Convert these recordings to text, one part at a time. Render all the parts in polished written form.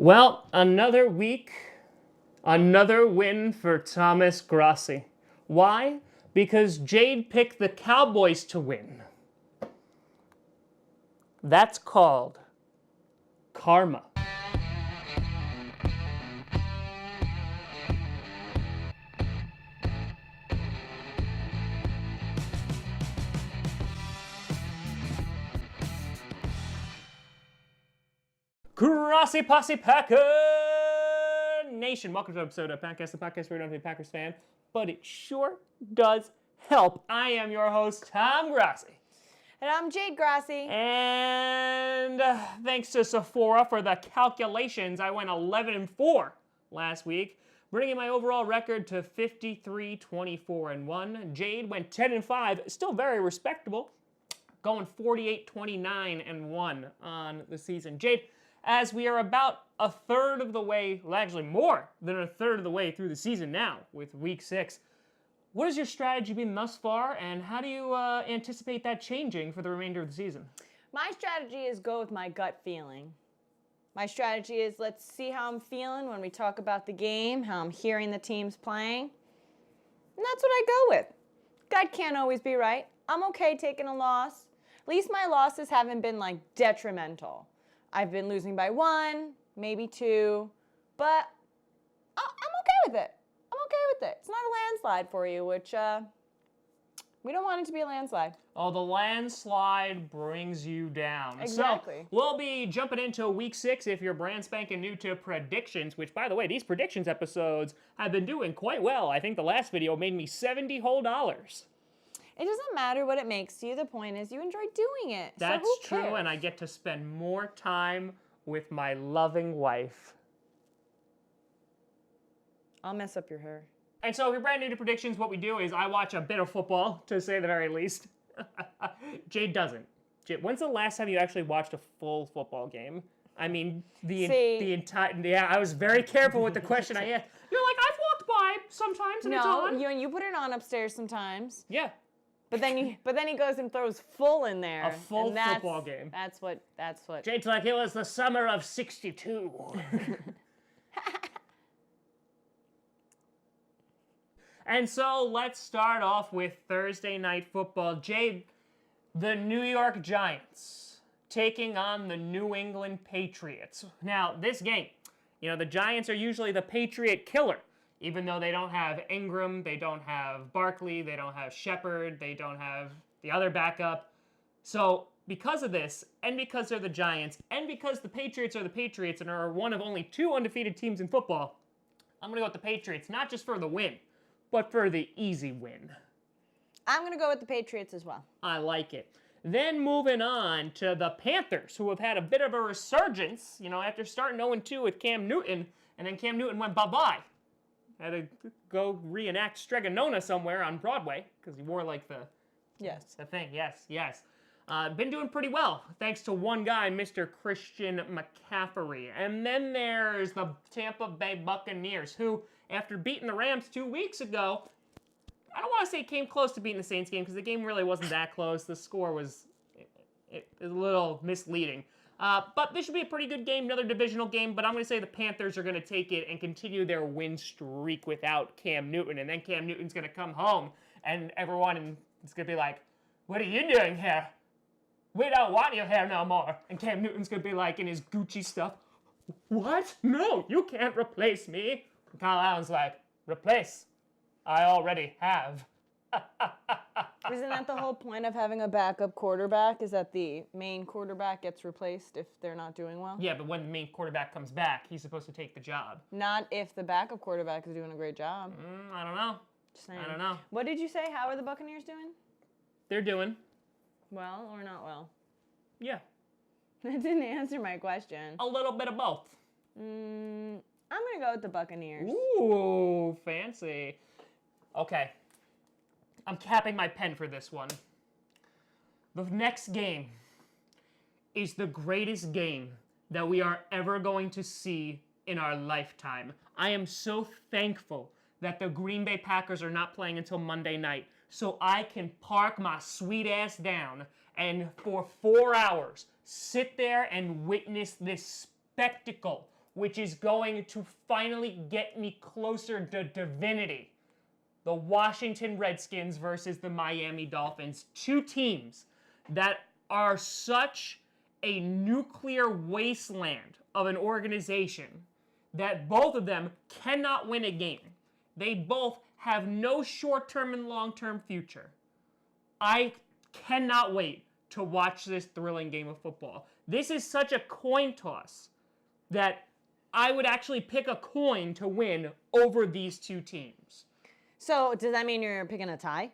Well, another week, another win for Thomas Grossi. Why? Because Jade picked the Cowboys to win. That's called karma. Grossi Posse Packer Nation. Welcome to an episode of Podcast, the podcast where you don't have to be a Packers fan, but it sure does help. I am your host, Tom Grossi. And I'm Jade Grossi. And thanks to Sephora for the calculations, I went 11-4 last week, bringing my overall record to 53-24-1. Jade went 10-5, still very respectable, going 48-29-1 on the season. Jade, as we are about a third of the way, well, actually more than a third of the way through the season now with week 6, what has your strategy been thus far, and how do you anticipate that changing for the remainder of the season? My strategy is go with my gut feeling. My strategy is let's see how I'm feeling when we talk about the game, how I'm hearing the teams playing. And that's what I go with. Gut can't always be right. I'm okay taking a loss. At least my losses haven't been detrimental. I've been losing by 1, maybe 2, but I'm okay with it. I'm okay with it. It's not a landslide for you, which we don't want it to be a landslide. Oh, the landslide brings you down. Exactly. So we'll be jumping into week 6 if you're brand spanking new to predictions, which, by the way, these predictions episodes have been doing quite well. I think the last video made me $70 whole. It doesn't matter what it makes you. The point is you enjoy doing it. That's so who true, cares? and I get to spend more time with my loving wife. I'll mess up your hair. And so if you're brand new to predictions, what we do is I watch a bit of football, to say the very least. Jade doesn't. Jade, when's the last time you actually watched a full football game? I mean, the entire... Yeah, I was very careful with the question I asked. You're like, I've walked by sometimes and it's on. No, you put it on upstairs sometimes. Yeah. But then he goes and throws full in there. A full football game. That's what. Jade's like, it was the summer of '62. And so let's start off with Thursday Night Football. Jade, the New York Giants taking on the New England Patriots. Now, this game, the Giants are usually the Patriot killer. Even though they don't have Ingram, they don't have Barkley, they don't have Shepard, they don't have the other backup. So because of this, and because they're the Giants, and because the Patriots are the Patriots and are one of only 2 undefeated teams in football, I'm going to go with the Patriots, not just for the win, but for the easy win. I'm going to go with the Patriots as well. I like it. Then moving on to the Panthers, who have had a bit of a resurgence, after starting 0-2 with Cam Newton, and then Cam Newton went bye-bye. Had to go reenact Stregonona somewhere on Broadway, because he wore the thing. Yes. Been doing pretty well, thanks to one guy, Mr. Christian McCaffrey. And then there's the Tampa Bay Buccaneers, who, after beating the Rams 2 weeks ago, I don't want to say came close to beating the Saints game, because the game really wasn't that close. The score was a little misleading. But this should be a pretty good game, another divisional game, but I'm going to say the Panthers are going to take it and continue their win streak without Cam Newton. And then Cam Newton's going to come home, and everyone is going to be like, what are you doing here? We don't want you here no more. And Cam Newton's going to be like in his Gucci stuff, what? No, you can't replace me. And Kyle Allen's like, replace? I already have. Isn't that the whole point of having a backup quarterback, is that the main quarterback gets replaced if they're not doing well? Yeah, but when the main quarterback comes back, he's supposed to take the job. Not if the backup quarterback is doing a great job. I don't know. Just saying. I don't know. What did you say? How are the Buccaneers doing? They're doing. Well or not well? Yeah. That didn't answer my question. A little bit of both. I'm going to go with the Buccaneers. Ooh, fancy. Okay. I'm capping my pen for this one. The next game is the greatest game that we are ever going to see in our lifetime. I am so thankful that the Green Bay Packers are not playing until Monday night, so I can park my sweet ass down and for 4 hours sit there and witness this spectacle which is going to finally get me closer to divinity. The Washington Redskins versus the Miami Dolphins. Two teams that are such a nuclear wasteland of an organization that both of them cannot win a game. They both have no short-term and long-term future. I cannot wait to watch this thrilling game of football. This is such a coin toss that I would actually pick a coin to win over these two teams. So does that mean you're picking a tie?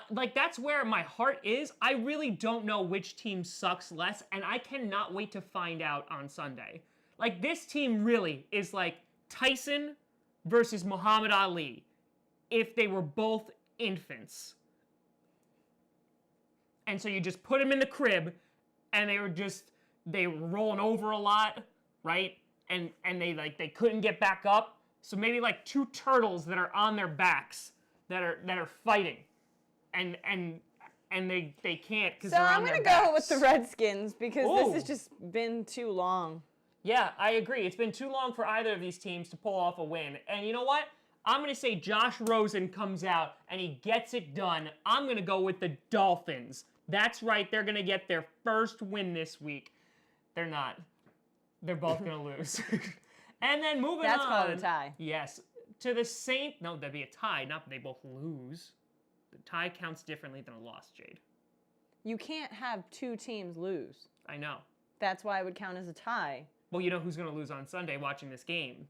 That's where my heart is. I really don't know which team sucks less, and I cannot wait to find out on Sunday. Like, this team really is like Tyson versus Muhammad Ali if they were both infants. And so you just put them in the crib, and they were rolling over a lot, right? And they couldn't get back up. So maybe like two turtles that are on their backs that are fighting. And they can't because they're on their backs. So I'm going to go with the Redskins because this has just been too long. Yeah, I agree. It's been too long for either of these teams to pull off a win. And you know what? I'm going to say Josh Rosen comes out and he gets it done. I'm going to go with the Dolphins. That's right. They're going to get their first win this week. They're not. They're both going to lose. And then moving on. That's called a tie. Yes. To the Saints. No, that'd be a tie. Not that they both lose. The tie counts differently than a loss, Jade. You can't have two teams lose. I know. That's why it would count as a tie. Well, you know who's going to lose on Sunday watching this game?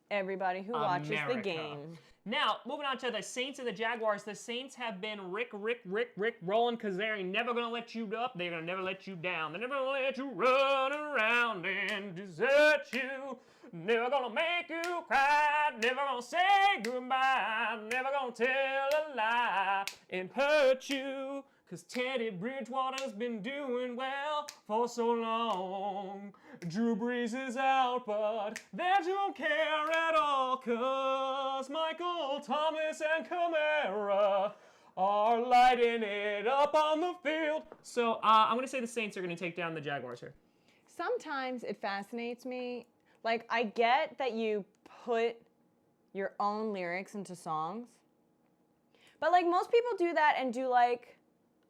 Everybody who watches the game. Now, moving on to the Saints and the Jaguars. The Saints have been Rick rolling because they're never going to let you up. They're going to never let you down. They're never going to let you run around and desert you. Never going to make you cry. Never going to say goodbye. Never going to tell a lie and hurt you. Because Teddy Bridgewater's been doing well for so long. Drew Brees is out, but they don't care at all. Because Michael Thomas and Kamara are lighting it up on the field. So I'm going to say the Saints are going to take down the Jaguars here. Sometimes it fascinates me. Like, I get that you put your own lyrics into songs. But, like, most people do that and do, like,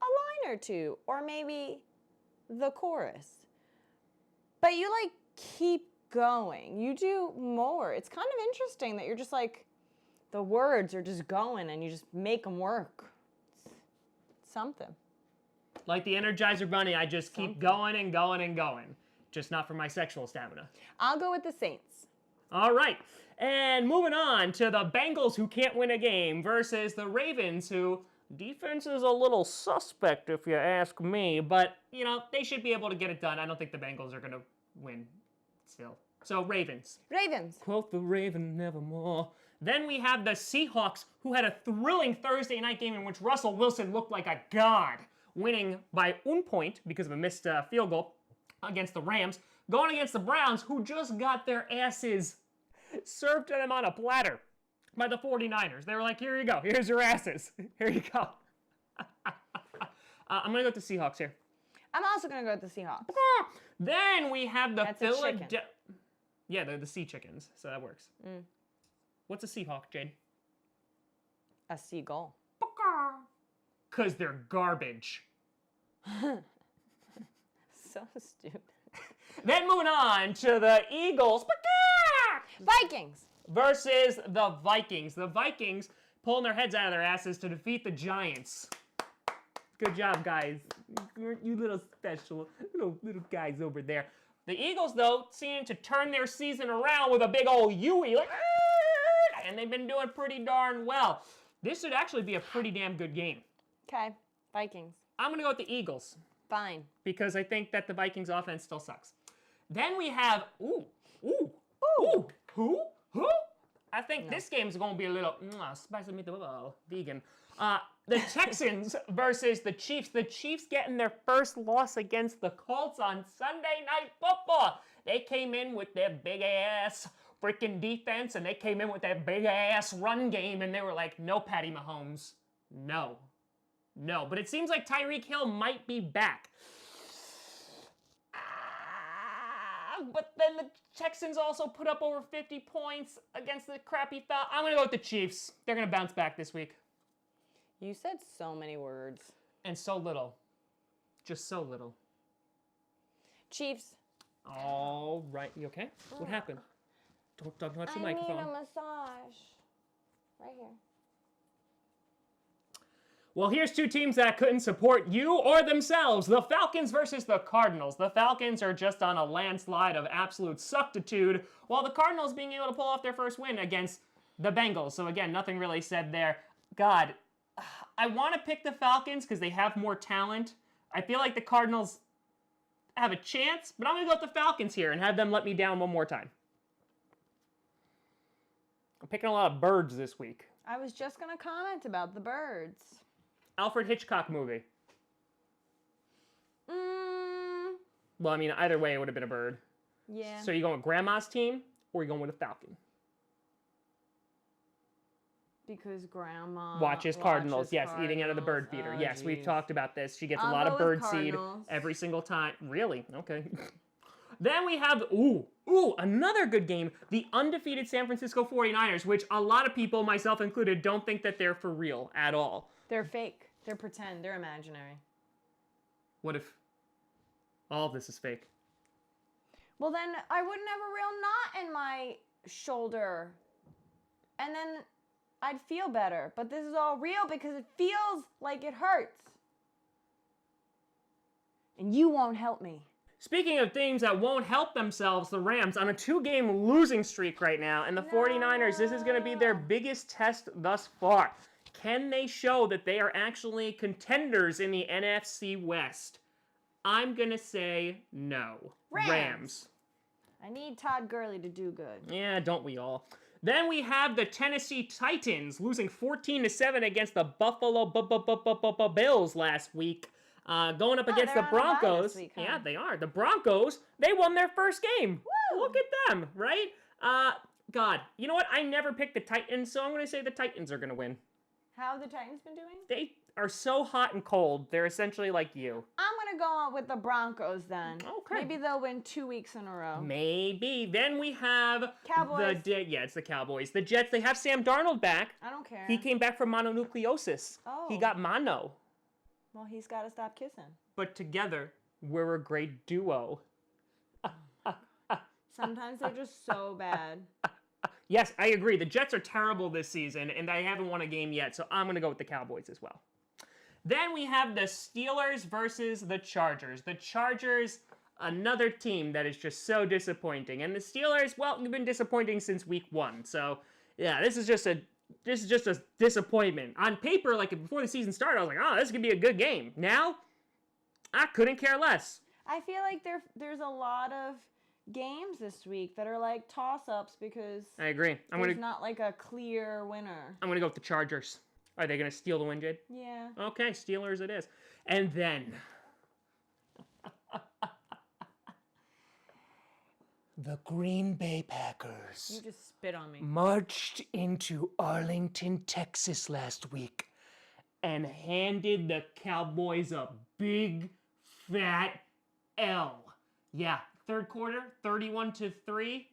a line or two, or maybe the chorus. But you like keep going. You do more. It's kind of interesting that you're just like, the words are just going and you just make them work. It's something. Like the Energizer Bunny, I just keep going and going and going. Just not for my sexual stamina. I'll go with the Saints. All right. And moving on to the Bengals who can't win a game versus the Ravens who... defense is a little suspect, if you ask me, but, you know, they should be able to get it done. I don't think the Bengals are going to win still. So, Ravens. Ravens. Quote the Raven nevermore. Then we have the Seahawks, who had a thrilling Thursday night game in which Russell Wilson looked like a god, winning by 1 point because of a missed field goal against the Rams, going against the Browns, who just got their asses served to them on a platter by the 49ers. They were like, here you go. Here's your asses. Here you go. I'm going to go with the Seahawks here. I'm also going to go with the Seahawks. Then we have the Philadelphia. Yeah, they're the sea chickens, so that works. What's a Seahawk, Jade? A seagull. Because they're garbage. So stupid. Then moving on to the Eagles. Vikings. Versus the Vikings. The Vikings pulling their heads out of their asses to defeat the Giants. Good job, guys. You little special, little guys over there. The Eagles, though, seem to turn their season around with a big old Yui, and they've been doing pretty darn well. This should actually be a pretty damn good game. Okay, Vikings. I'm going to go with the Eagles. Fine. Because I think that the Vikings offense still sucks. Then we have, who? I think this game is going to be a little spicy meatball vegan. The Texans versus the Chiefs. The Chiefs getting their first loss against the Colts on Sunday Night Football. They came in with their big-ass freaking defense, and they came in with their big-ass run game, and they were like, no, Patty Mahomes. No. But it seems like Tyreek Hill might be back. But then the Texans also put up over 50 points against the crappy Falcons. I'm going to go with the Chiefs. They're going to bounce back this week. You said so many words. And so little. Just so little. Chiefs. All right. You okay? What happened? Don't touch the microphone. I need a massage. Right here. Well, here's two teams that couldn't support you or themselves. The Falcons versus the Cardinals. The Falcons are just on a landslide of absolute suctitude, while the Cardinals being able to pull off their first win against the Bengals. So again, nothing really said there. God, I want to pick the Falcons because they have more talent. I feel like the Cardinals have a chance, but I'm going to go with the Falcons here and have them let me down one more time. I'm picking a lot of birds this week. I was just going to comment about the birds. Alfred Hitchcock movie. Well, I mean, either way, it would have been a bird. Yeah. So you going with Grandma's team, or you going with a Falcon? Because Grandma Watches Cardinals. Yes, eating out of the bird feeder. Yes, we've talked about this. She gets a lot of bird seed every single time. Really? Okay. Then we have, another good game. The undefeated San Francisco 49ers, which a lot of people, myself included, don't think that they're for real at all. They're fake. They're pretend. They're imaginary. What if all of this is fake? Well, then I wouldn't have a real knot in my shoulder. And then I'd feel better. But this is all real because it feels like it hurts. And you won't help me. Speaking of teams that won't help themselves, the Rams on a 2-game losing streak right now. And the 49ers, this is going to be their biggest test thus far. Can they show that they are actually contenders in the NFC West? I'm going to say no. Rams. I need Todd Gurley to do good. Yeah, don't we all? Then we have the Tennessee Titans losing 14-7 against the Buffalo Bills last week. Going up against the Broncos. Week, huh? Yeah, they are. The Broncos, they won their first game. Woo! Look at them, right? God, you know what? I never picked the Titans, so I'm going to say the Titans are going to win. How have the Titans been doing? They are so hot and cold. They're essentially like you. I'm going to go on with the Broncos then. Okay. Maybe they'll win 2 weeks in a row. Maybe. Then we have Cowboys. It's the Cowboys. The Jets, they have Sam Darnold back. I don't care. He came back from mononucleosis. Oh. He got mono. Well, he's got to stop kissing. But together, we're a great duo. Sometimes they're just so bad. Yes, I agree. The Jets are terrible this season, and they haven't won a game yet, so I'm going to go with the Cowboys as well. Then we have the Steelers versus the Chargers. The Chargers, another team that is just so disappointing. And the Steelers, well, they've been disappointing since week 1. So, yeah, this is just a disappointment. On paper, like before the season started, I was like, oh, this could be a good game. Now, I couldn't care less. I feel like there's a lot of games this week that are like toss-ups because I agree. There's not like a clear winner. I'm going to go with the Chargers. Are they going to steal the win, Jade? Yeah. Okay, Steelers it is. And then the Green Bay Packers. You just spit on me. Marched into Arlington, Texas last week and handed the Cowboys a big, fat L. Yeah, third quarter, 31-3.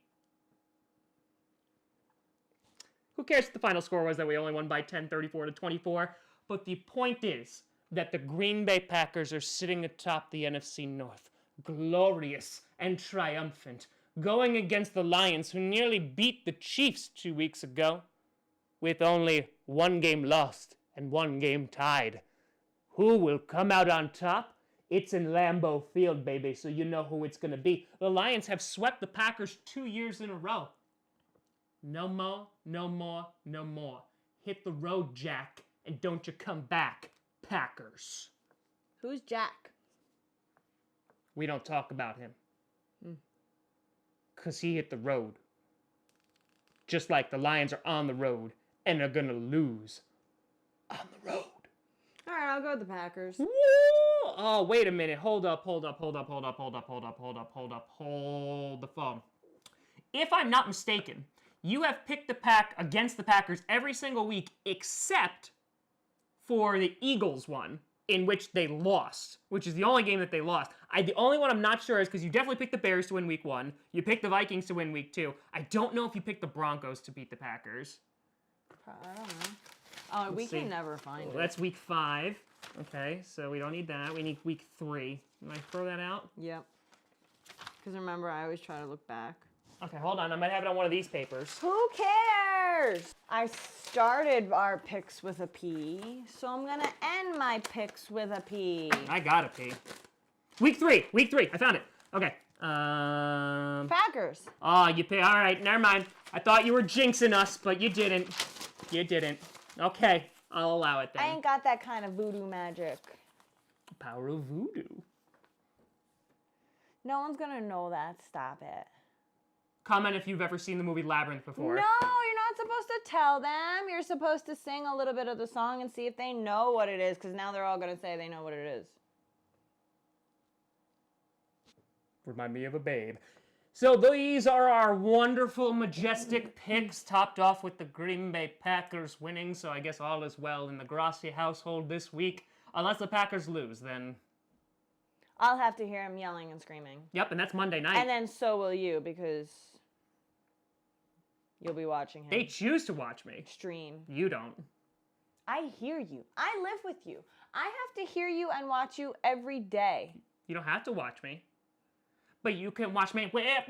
Who cares what the final score was that we only won by 10, 34-24? But the point is that the Green Bay Packers are sitting atop the NFC North, glorious and triumphant, going against the Lions, who nearly beat the Chiefs 2 weeks ago, with only 1 game lost and 1 game tied. Who will come out on top? It's in Lambeau Field, baby, so you know who it's going to be. The Lions have swept the Packers 2 years in a row. No more, no more, no more. Hit the road, Jack, and don't you come back, Packers. Who's Jack? We don't talk about him. Because he hit the road. Just like the Lions are on the road and are going to lose on the road. All right, I'll go with the Packers. Woo! Oh, wait a minute. Hold the phone. If I'm not mistaken, you have picked the Pack against the Packers every single week except for the Eagles one. in which they lost, which is the only game that they lost. The only one I'm not sure is because you definitely picked the Bears to win week 1. You picked the Vikings to win week 2. I don't know if you picked the Broncos to beat the Packers. I don't know. Oh, we can never find it. That's week 5. Okay, so we don't need that. We need week 3. Can I throw that out? Yep. Because remember, I always try to look back. Okay, hold on. I might have it on one of these papers. Who cares? I started our picks with a P, so I'm going to end my picks with a P. I got a P. Week 3. I found it. Okay. Packers. Oh, you pay. All right, never mind. I thought you were jinxing us, but you didn't. You didn't. Okay, I'll allow it then. I ain't got that kind of voodoo magic. Power of voodoo. No one's going to know that. Stop it. Comment if you've ever seen the movie Labyrinth before. No, you're not supposed to tell them. You're supposed to sing a little bit of the song and see if they know what it is, because now they're all going to say they know what it is. Remind me of a babe. So these are our wonderful, majestic picks, topped off with the Green Bay Packers winning, so I guess all is well in the Grossi household this week. Unless the Packers lose, then... I'll have to hear him yelling and screaming. Yep, and that's Monday night. And then so will you, because you'll be watching him. They choose to watch me. Stream. You don't. I hear you. I live with you. I have to hear you and watch you every day. You don't have to watch me. But you can watch me whip.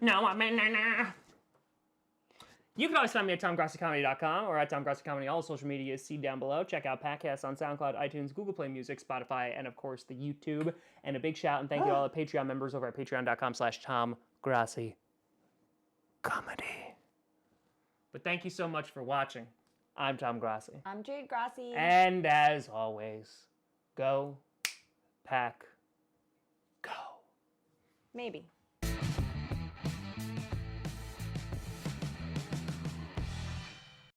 No, I'm in there. You can always find me at TomGrossiComedy.com or at TomGrossiComedy. All social media is seen down below. Check out podcasts on SoundCloud, iTunes, Google Play Music, Spotify, and of course the YouTube. And a big shout and thank you to all the Patreon members over at patreon.com/TomGrossiComedy. But thank you so much for watching. I'm Tom Grossi. I'm Jade Grossi. And as always, go, Pack, go. Maybe.